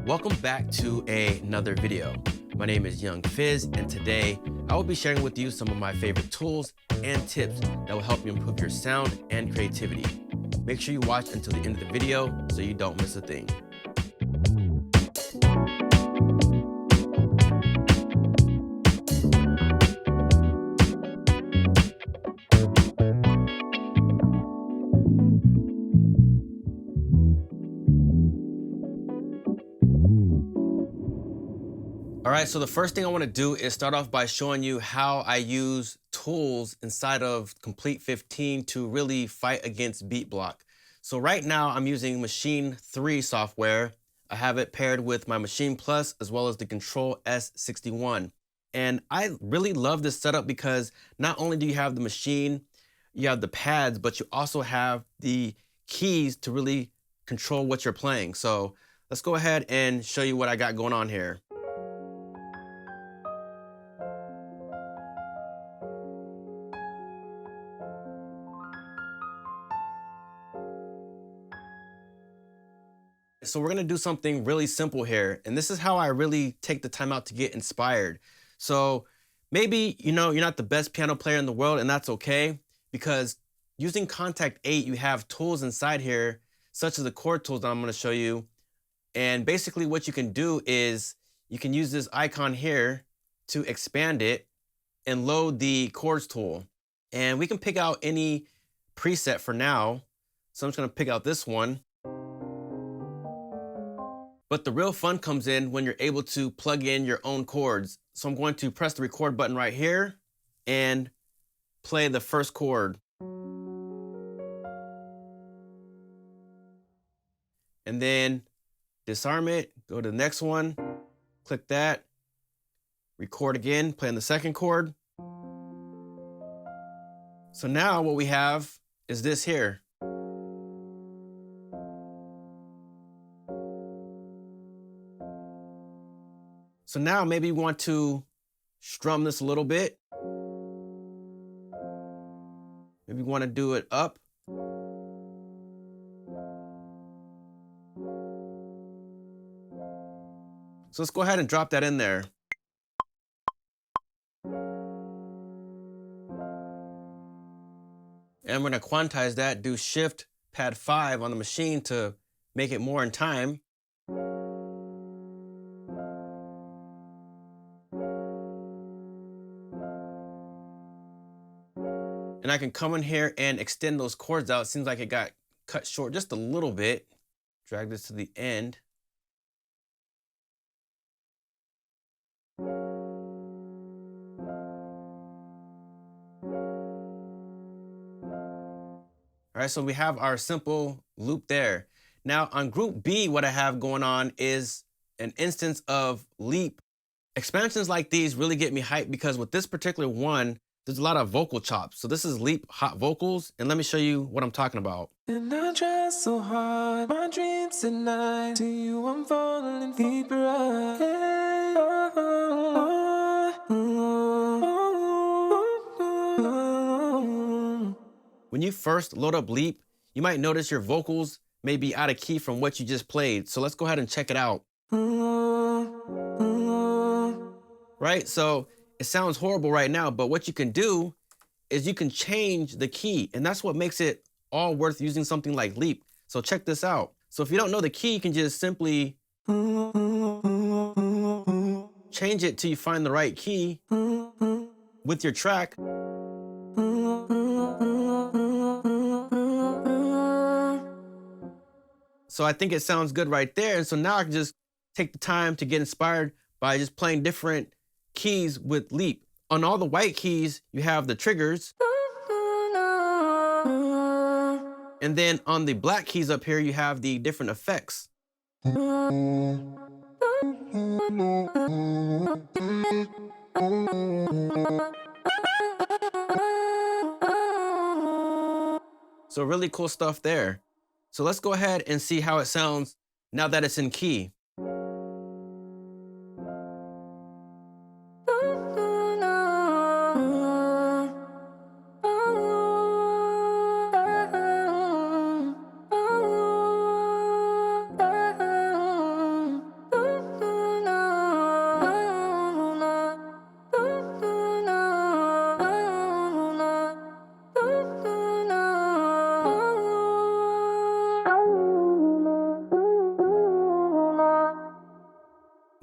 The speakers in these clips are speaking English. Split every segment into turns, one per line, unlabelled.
Welcome back to another video. My name is Young FIZZ, and today I will be sharing with you some of my favorite tools and tips that will help you improve your sound and creativity. Make sure you watch until the end of the video so you don't miss a thing. All right, so the first thing I want to do is start off by showing you how I use tools inside of Komplete 15 to really fight against beat block. So right now I'm using Maschine 3 software. I have it paired with my Maschine Plus as well as the Control S61. And I really love this setup because not only do you have the machine, you have the pads, but you also have the keys to really control what you're playing. So let's go ahead and show you what I got going on here. So we're gonna do something really simple here. And this is how I really take the time out to get inspired. So maybe, you're not the best piano player in the world, and that's okay, because using Kontakt 8, you have tools inside here, such as the chord tools that I'm gonna show you. And basically what you can do is you can use this icon here to expand it and load the chords tool. And we can pick out any preset for now. So I'm just gonna pick out this one. But the real fun comes in when you're able to plug in your own chords. So I'm going to press the record button right here and play the first chord. And then disarm it, go to the next one, click that, record again, playing the second chord. So now what we have is this here. So now maybe we want to strum this a little bit. Maybe we want to do it up. So let's go ahead and drop that in there. And we're going to quantize that, do Shift Pad 5 on the machine to make it more in time. And I can come in here and extend those chords out. It seems like it got cut short just a little bit. Drag this to the end. All right, so we have our simple loop there. Now on group B, what I have going on is an instance of Leap. Expansions like these really get me hyped because with this particular one, there's a lot of vocal chops. So this is Leap hot vocals, and let me show you what I'm talking about. And I try so hard, my dreams at night, to you I'm falling deeper. When you first load up Leap, you might notice your vocals may be out of key from what you just played. So let's go ahead and check it out. Right, so it sounds horrible right now, but what you can do is you can change the key, and that's what makes it all worth using something like Leap. So check this out. So if you don't know the key, you can just simply change it till you find the right key with your track. So I think it sounds good right there. And so now I can just take the time to get inspired by just playing different keys with Leap. On all the white keys, you have the triggers. And then on the black keys up here, you have the different effects. So really cool stuff there. So let's go ahead and see how it sounds now that it's in key.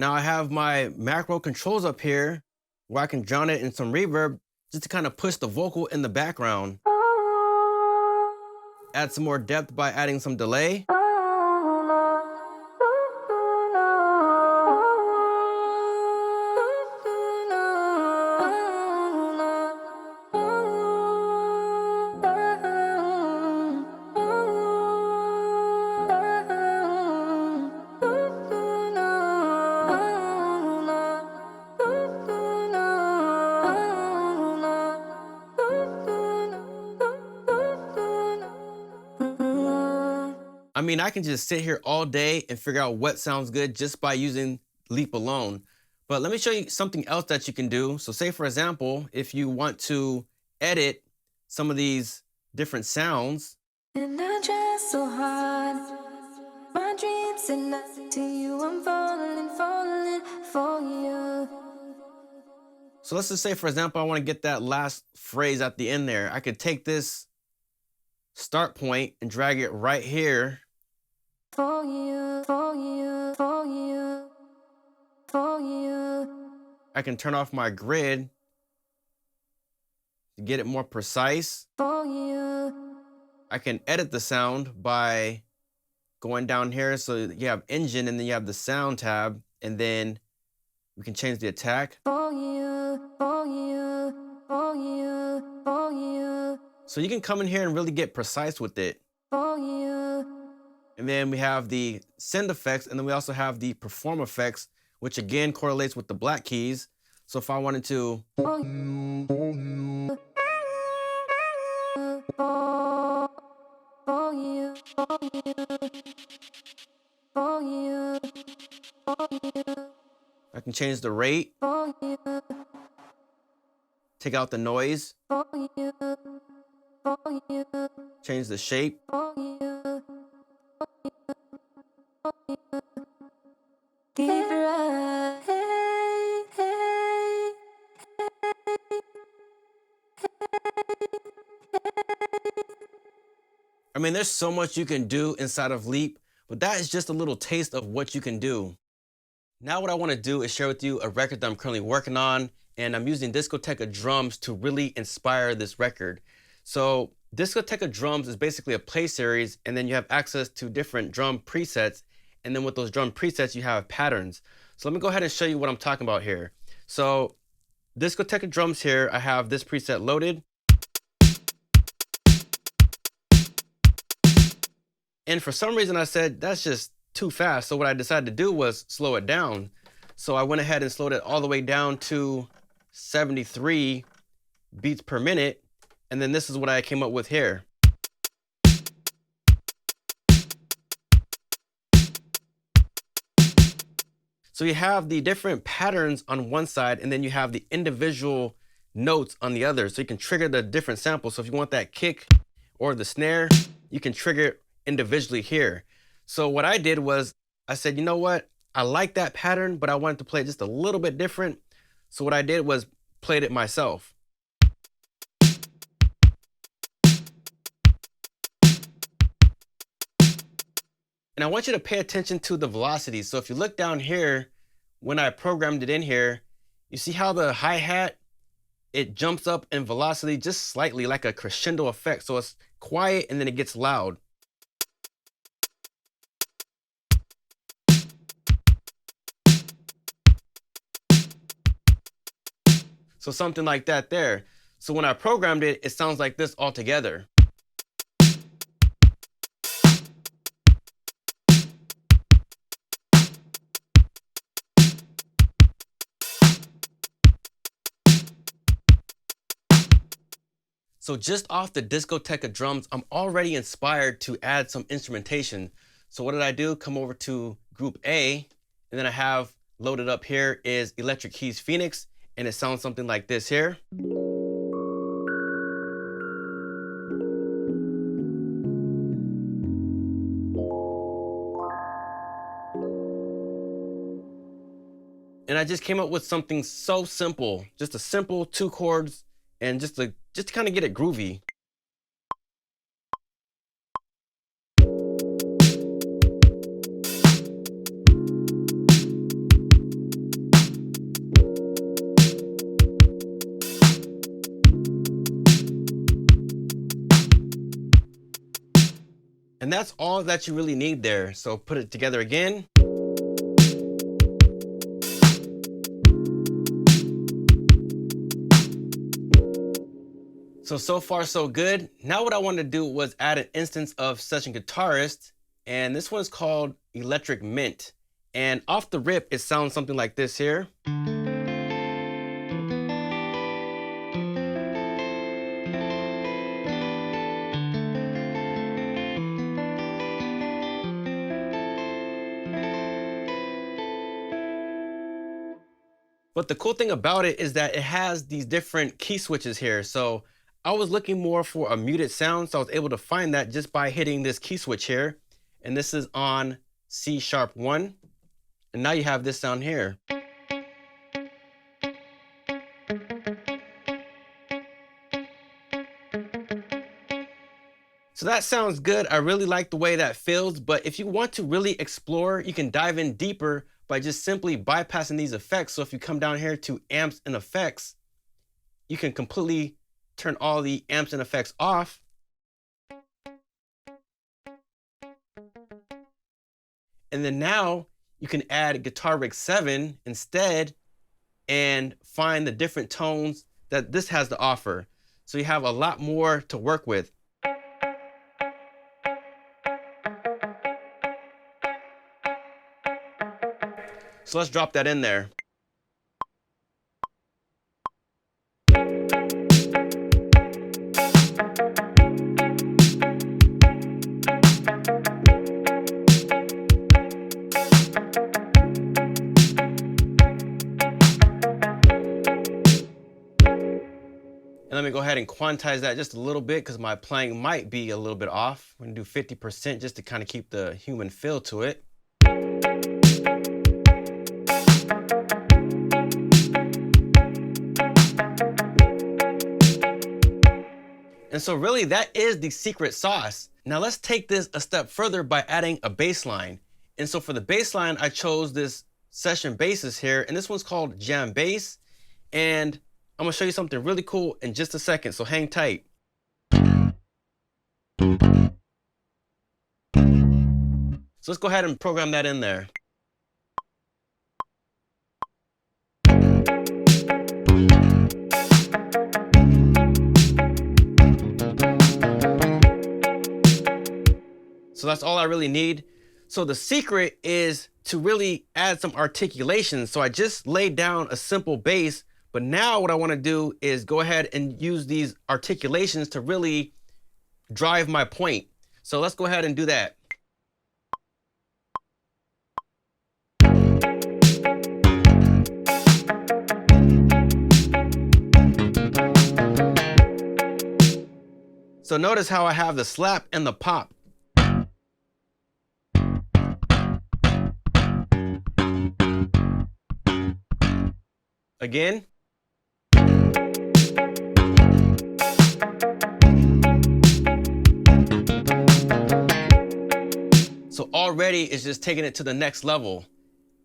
Now I have my macro controls up here where I can drown it in some reverb just to kind of push the vocal in the background. Add some more depth by adding some delay. I mean, I can just sit here all day and figure out what sounds good just by using Leap alone. But let me show you something else that you can do. So say, for example, if you want to edit some of these different sounds. And I try so hard, my dreams and nothing to you, I'm falling for you. So let's just say, for example, I want to get that last phrase at the end there. I could take this start point and drag it right here. For you, for you, for you, for you. I can turn off my grid to get it more precise. For you. I can edit the sound by going down here. So you have engine and then you have the sound tab, and then we can change the attack. For you, for you, for you, for you. So you can come in here and really get precise with it. For you. And then we have the send effects, and then we also have the perform effects, which again correlates with the black keys. So if I wanted to, I can change the rate, take out the noise, change the shape. I mean, there's so much you can do inside of Leap, but that is just a little taste of what you can do. Now what I want to do is share with you a record that I'm currently working on, and I'm using Discoteca drums to really inspire this record. So Discoteca drums is basically a play series, and then you have access to different drum presets, and then with those drum presets you have patterns. So let me go ahead and show you what I'm talking about here. So Discoteca drums here, I have this preset loaded. And for some reason I said that's just too fast. So what I decided to do was slow it down. So I went ahead and slowed it all the way down to 73 beats per minute. And then this is what I came up with here. So you have the different patterns on one side, and then you have the individual notes on the other. So you can trigger the different samples. So if you want that kick or the snare, you can trigger it individually here. So what I did was I said, you know what? I like that pattern, but I wanted to play it just a little bit different. So what I did was played it myself. And I want you to pay attention to the velocity. So if you look down here, when I programmed it in here, you see how the hi-hat, it jumps up in velocity just slightly, like a crescendo effect. So it's quiet and then it gets loud. So something like that there. So when I programmed it, it sounds like this altogether. So just off the Discoteca drums, I'm already inspired to add some instrumentation. So what did I do? Come over to Group A, and then I have loaded up here is Electric Keys Phoenix, and it sounds something like this here. And I just came up with something so simple, just a simple 2 chords, and just to kind of get it groovy. And that's all that you really need there. So put it together again. So far so good. Now what I wanted to do was add an instance of Session Guitarist, and this one is called Electric Mint. And off the rip, it sounds something like this here. But the cool thing about it is that it has these different key switches here. So I was looking more for a muted sound, so I was able to find that just by hitting this key switch here. And this is on C#1. And now you have this sound here. So that sounds good. I really like the way that feels, but if you want to really explore, you can dive in deeper by just simply bypassing these effects. So if you come down here to amps and effects, you can completely turn all the amps and effects off. And then now you can add Guitar Rig 7 instead and find the different tones that this has to offer. So you have a lot more to work with. So let's drop that in there. And let me go ahead and quantize that just a little bit because my playing might be a little bit off. I'm gonna do 50% just to kind of keep the human feel to it. And so really that is the secret sauce. Now let's take this a step further by adding a bass line. And so for the bass line, I chose this session bassist here, and this one's called Jam Bass. And I'm gonna show you something really cool in just a second, so hang tight. So let's go ahead and program that in there. So that's all I really need. So the secret is to really add some articulation. So I just laid down a simple bass, but now what I want to do is go ahead and use these articulations to really drive my point. So let's go ahead and do that. So notice how I have the slap and the pop. Again. So already it's just taking it to the next level.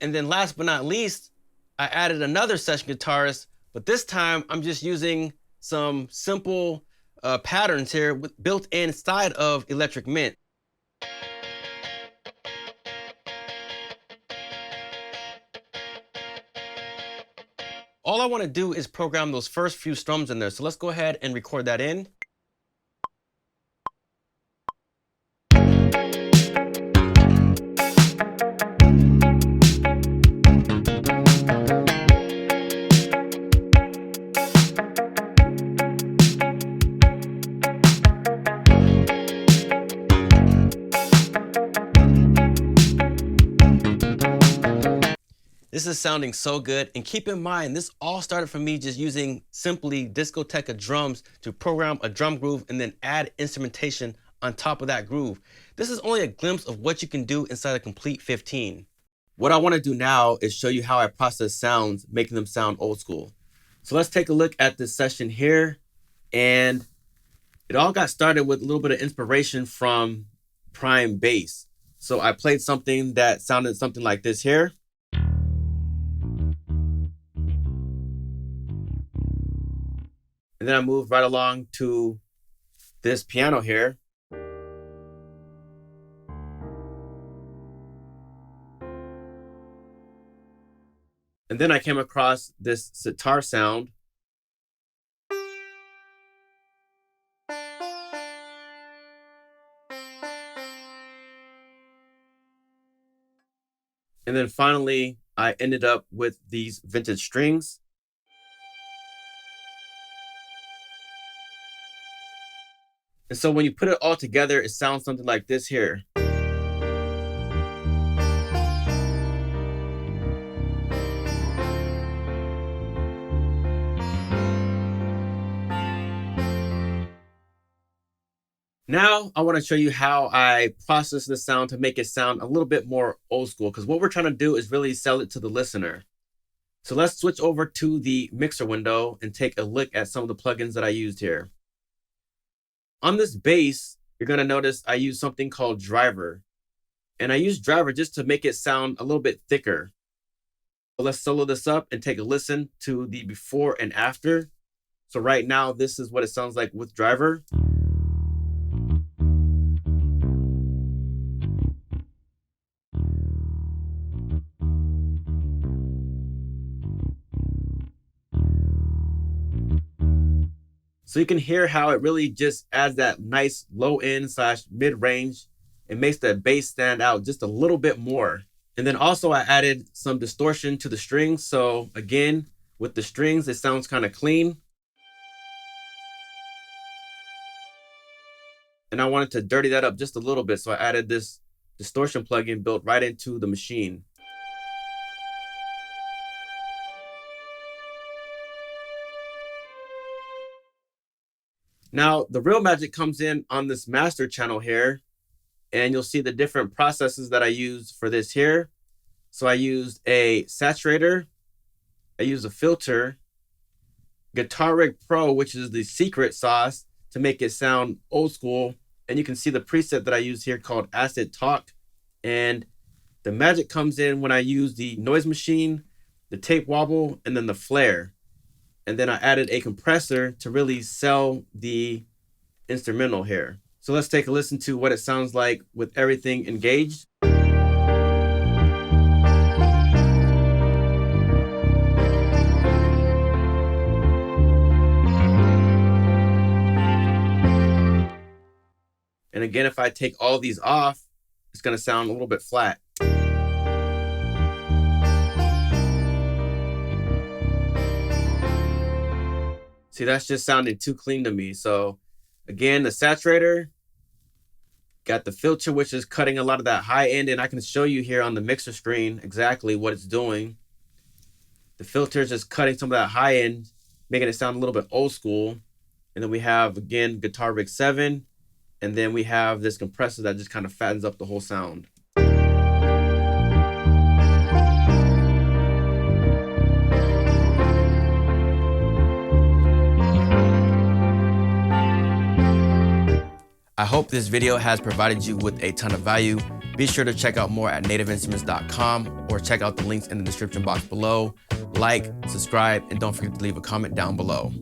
And then last but not least, I added another session guitarist, but this time I'm just using some simple patterns here built inside of Electric Mint. All I want to do is program those first few strums in there. So let's go ahead and record that in. This is sounding so good, and keep in mind, this all started from me just using simply Discoteca drums to program a drum groove and then add instrumentation on top of that groove. This is only a glimpse of what you can do inside a Komplete 15. What I want to do now is show you how I process sounds, making them sound old school. So let's take a look at this session here, and it all got started with a little bit of inspiration from prime bass. So I played something that sounded something like this here. And then I moved right along to this piano here. And then I came across this sitar sound. And then finally, I ended up with these vintage strings. And so when you put it all together, it sounds something like this here. Now I want to show you how I process the sound to make it sound a little bit more old school, because what we're trying to do is really sell it to the listener. So let's switch over to the mixer window and take a look at some of the plugins that I used here. On this bass, you're going to notice I use something called Driver. And I use Driver just to make it sound a little bit thicker. So let's solo this up and take a listen to the before and after. So right now, this is what it sounds like with Driver. So you can hear how it really just adds that nice low end / mid range. It makes the bass stand out just a little bit more. And then also I added some distortion to the strings. So again, with the strings, it sounds kind of clean. And I wanted to dirty that up just a little bit. So I added this distortion plugin built right into the Maschine. Now, the real magic comes in on this master channel here, and you'll see the different processes that I used for this here. So I used a saturator, I used a filter, Guitar Rig Pro, which is the secret sauce to make it sound old school. And you can see the preset that I use here called Acid Talk. And the magic comes in when I use the noise machine, the tape wobble, and then the flare. And then I added a compressor to really sell the instrumental here. So let's take a listen to what it sounds like with everything engaged. And again, if I take all these off, it's going to sound a little bit flat. See, that's just sounding too clean to me. So again, the saturator, got the filter, which is cutting a lot of that high end. And I can show you here on the mixer screen exactly what it's doing. The filter is just cutting some of that high end, making it sound a little bit old school. And then we have, again, Guitar Rig 7. And then we have this compressor that just kind of fattens up the whole sound. I hope this video has provided you with a ton of value. Be sure to check out more at nativeinstruments.com or check out the links in the description box below. Like, subscribe, and don't forget to leave a comment down below.